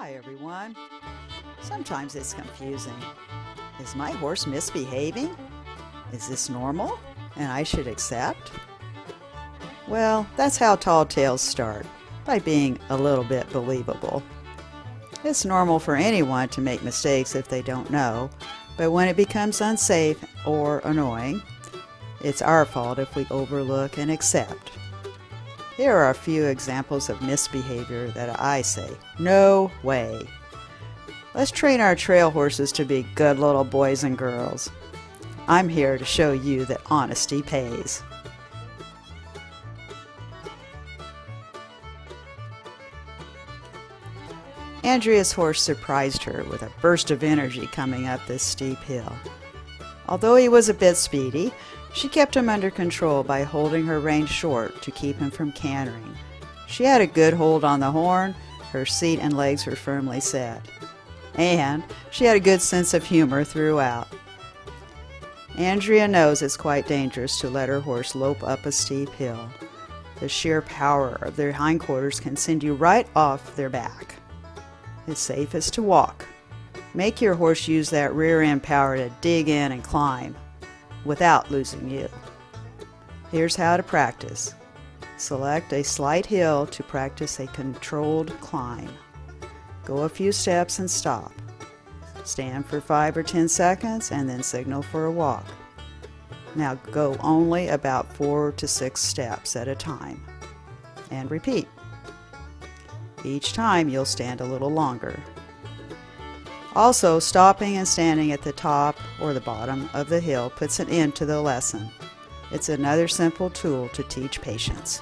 Hi everyone. Sometimes it's confusing. Is my horse misbehaving? Is this normal and I should accept? Well, that's how tall tales start, by being a little bit believable. It's normal for anyone to make mistakes if they don't know, but when it becomes unsafe or annoying, it's our fault if we overlook and accept. Here are a few examples of misbehavior that I say, no way. Let's train our trail horses to be good little boys and girls. I'm here to show you that honesty pays. Andrea's horse surprised her with a burst of energy coming up this steep hill. Although he was a bit speedy, she kept him under control by holding her rein short to keep him from cantering. She had a good hold on the horn, her seat and legs were firmly set. And she had a good sense of humor throughout. Andrea knows it's quite dangerous to let her horse lope up a steep hill. The sheer power of their hindquarters can send you right off their back. It's safest to walk. Make your horse use that rear end power to dig in and climb without losing you. Here's how to practice. Select a slight hill to practice a controlled climb. Go a few steps and stop. Stand for 5 or 10 seconds and then signal for a walk. Now go only about 4 to 6 steps at a time. And repeat. Each time you'll stand a little longer. Also, stopping and standing at the top or the bottom of the hill puts an end to the lesson. It's another simple tool to teach patience.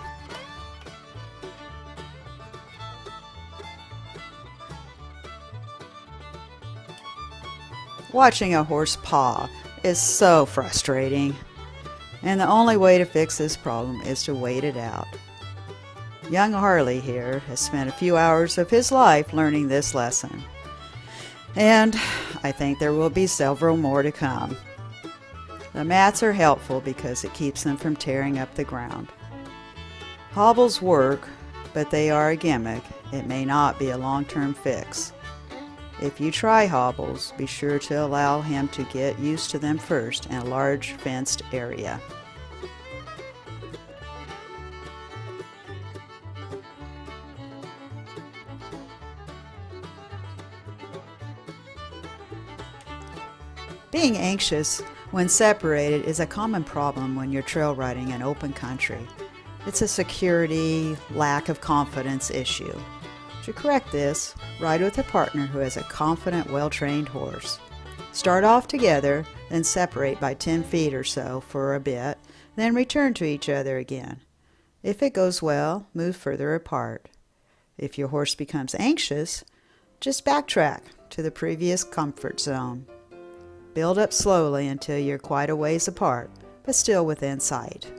Watching a horse paw is so frustrating, and the only way to fix this problem is to wait it out. Young Harley here has spent a few hours of his life learning this lesson. And I think there will be several more to come. The mats are helpful because it keeps them from tearing up the ground. Hobbles work, but they are a gimmick. It may not be a long-term fix. If you try hobbles, be sure to allow him to get used to them first in a large fenced area. Being anxious when separated is a common problem when you're trail riding in open country. It's a security, lack of confidence issue. To correct this, ride with a partner who has a confident, well-trained horse. Start off together, then separate by 10 feet or so for a bit, then return to each other again. If it goes well, move further apart. If your horse becomes anxious, just backtrack to the previous comfort zone. Build up slowly until you're quite a ways apart, but still within sight.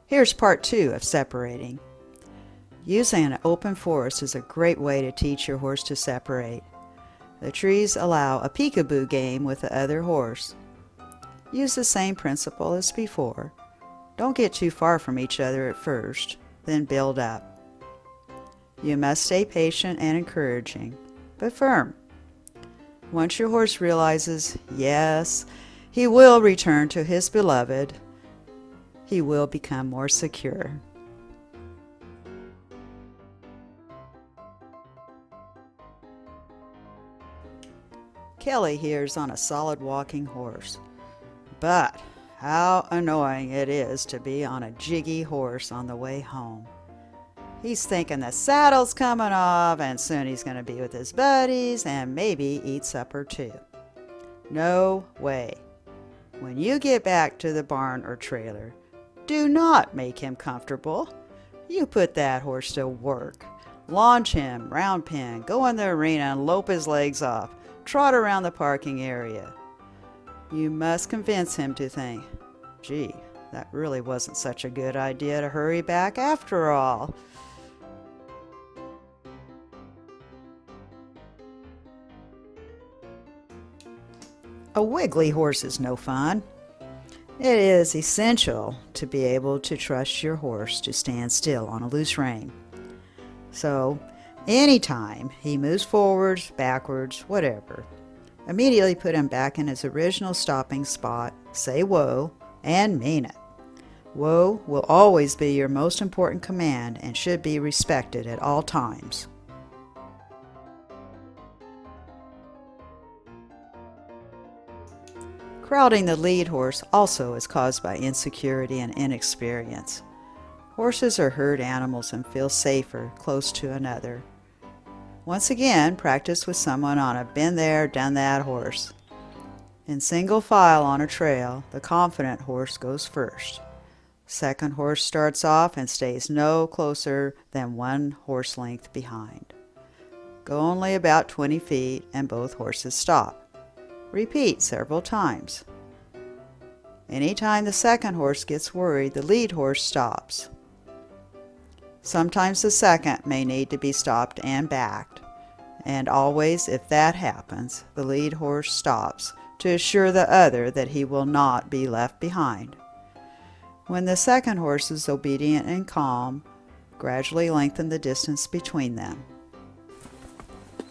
Here's part 2 of separating. Using an open forest is a great way to teach your horse to separate. The trees allow a peekaboo game with the other horse. Use the same principle as before. Don't get too far from each other at first, then build up. You must stay patient and encouraging, but firm. Once your horse realizes, yes, he will return to his beloved, he will become more secure. Kelly here is on a solid walking horse, but how annoying it is to be on a jiggy horse on the way home. He's thinking the saddle's coming off and soon he's going to be with his buddies and maybe eat supper too. No way. When you get back to the barn or trailer, do not make him comfortable. You put that horse to work. Launch him, round pen, go in the arena and lope his legs off. Trot around the parking area. You must convince him to think, gee, that really wasn't such a good idea to hurry back after all. A wiggly horse is no fun. It is essential to be able to trust your horse to stand still on a loose rein. So, anytime he moves forwards, backwards, whatever, immediately put him back in his original stopping spot, say whoa, and mean it. Whoa will always be your most important command and should be respected at all times. Crowding the lead horse also is caused by insecurity and inexperience. Horses are herd animals and feel safer close to another. Once again, practice with someone on a been there, done that horse. In single file on a trail, the confident horse goes first. Second horse starts off and stays no closer than 1 horse length behind. Go only about 20 feet and both horses stop. Repeat several times. Anytime the second horse gets worried, the lead horse stops. Sometimes the second may need to be stopped and backed, and always, if that happens, the lead horse stops to assure the other that he will not be left behind. When the second horse is obedient and calm, gradually lengthen the distance between them.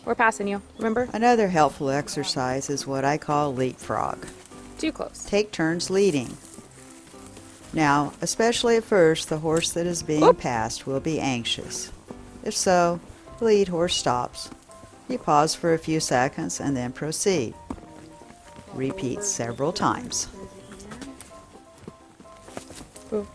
We're passing you, remember? Another helpful exercise is what I call leapfrog. Too close. Take turns leading. Now, especially at first, the horse that is being passed will be anxious. If so, the lead horse stops. You pause for a few seconds and then proceed. Repeat several times. Ooh.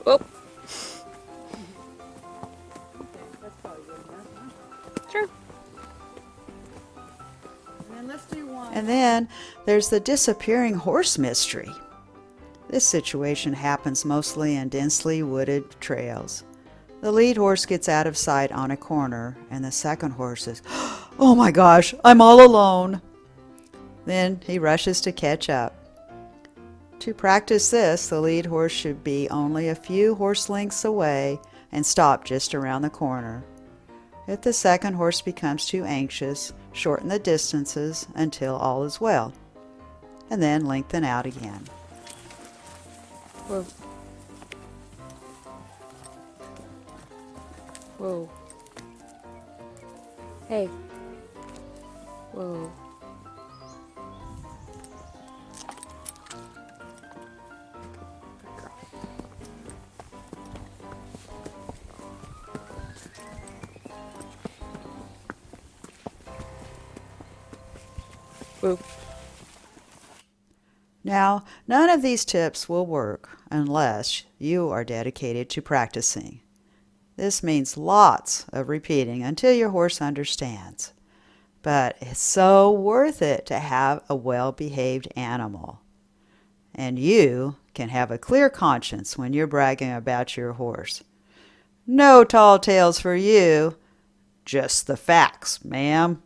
Oh. Sure. And then there's the disappearing horse mystery. This situation happens mostly in densely wooded trails. The lead horse gets out of sight on a corner, and the second horse says, "Oh my gosh, I'm all alone." Then he rushes to catch up. To practice this, the lead horse should be only a few horse lengths away and stop just around the corner. If the second horse becomes too anxious, shorten the distances until all is well, and then lengthen out again. Whoa. Whoa. Hey. Whoa. Whoa. Now, none of these tips will work unless you are dedicated to practicing. This means lots of repeating until your horse understands. But it's so worth it to have a well-behaved animal. And you can have a clear conscience when you're bragging about your horse. No tall tales for you, just the facts, ma'am.